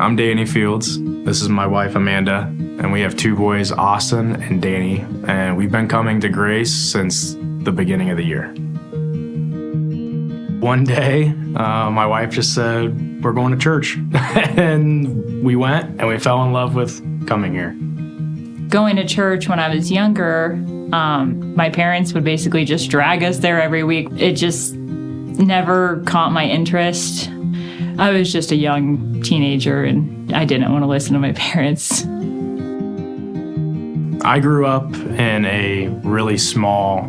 I'm Danny Fields. This is my wife, Amanda, and we have two boys, Austin and Danny, and we've been coming to Grace since the beginning of the year. One day, my wife just said, we're going to church, and we went, and we fell in love with coming here. Going to church when I was younger, my parents would basically just drag us there every week. It just never caught my interest. I was just a young teenager and I didn't want to listen to my parents. I grew up in a really small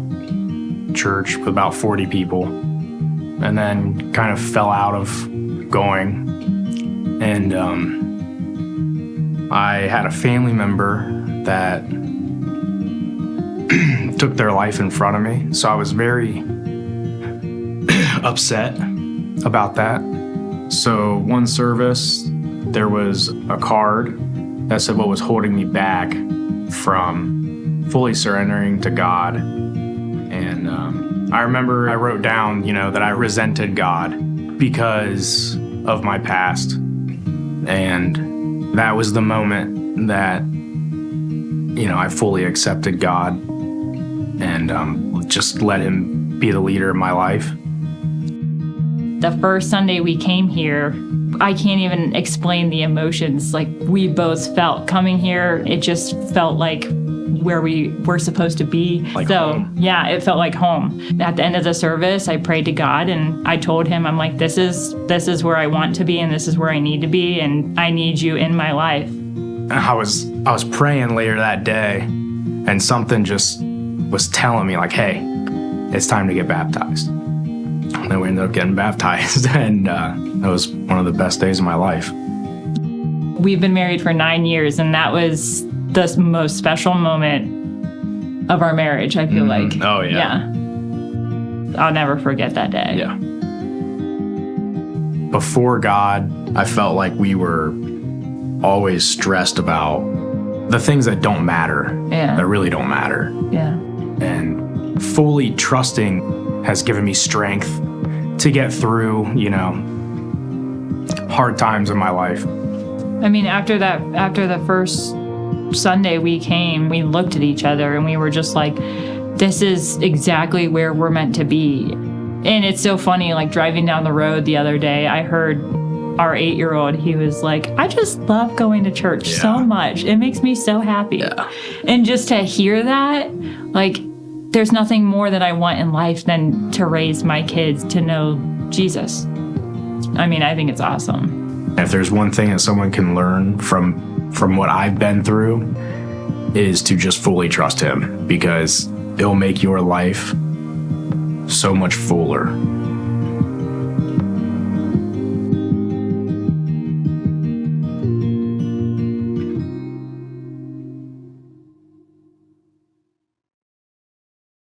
church with about 40 people and then kind of fell out of going. And I had a family member that took their life in front of me. So I was very upset about that. So one service, there was a card that said what was holding me back from fully surrendering to God. And I remember I wrote down, that I resented God because of my past. And that was the moment that, I fully accepted God and just let him be the leader of my life. The first Sunday we came here, I can't even explain the emotions like we both felt. Coming here, it just felt like where we were supposed to be. Like home. Yeah, it felt like home. At the end of the service, I prayed to God and I told him, I'm like, this is where I want to be and this is where I need to be and I need you in my life. I was praying later that day and something just was telling me like, hey, it's time to get baptized. And then we ended up getting baptized, and that was one of the best days of my life. We've been married for 9 years, and that was the most special moment of our marriage, I feel like. Oh, yeah. Yeah. I'll never forget that day. Yeah. Before God, I felt like we were always stressed about the things that don't matter, that really don't matter. Yeah. And fully trusting has given me strength to get through, hard times in my life. I mean, after the first Sunday we came, we looked at each other and we were just like, this is exactly where we're meant to be. And it's so funny, like driving down the road the other day, I heard our 8-year-old, he was like, I just love going to church so much. It makes me so happy. Yeah. And just to hear that, like, there's nothing more that I want in life than to raise my kids to know Jesus. I mean, I think it's awesome. If there's one thing that someone can learn from what I've been through, it is to just fully trust him, because it'll make your life so much fuller.